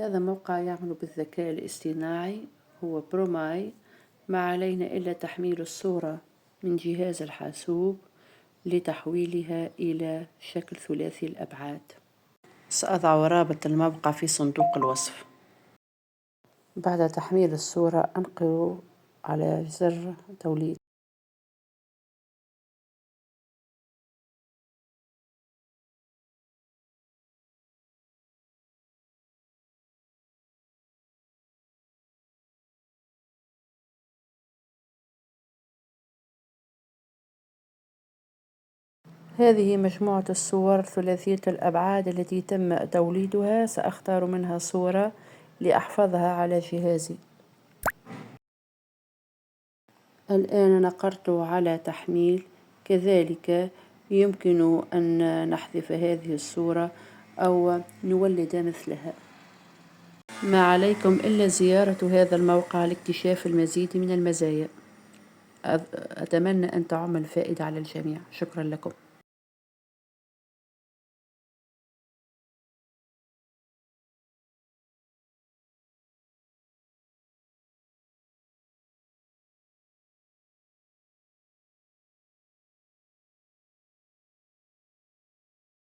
هذا موقع يعمل بالذكاء الاصطناعي، هو بروماي. ما علينا إلا تحميل الصورة من جهاز الحاسوب لتحويلها إلى شكل ثلاثي الأبعاد. سأضع رابط الموقع في صندوق الوصف. بعد تحميل الصورة أنقر على زر توليد. هذه مجموعة الصور ثلاثية الأبعاد التي تم توليدها. سأختار منها صورة لأحفظها على جهازي. الآن نقرت على تحميل. كذلك يمكن أن نحذف هذه الصورة أو نولد مثلها. ما عليكم إلا زيارة هذا الموقع لاكتشاف المزيد من المزايا. أتمنى أن تعم الفائدة على الجميع. شكرا لكم.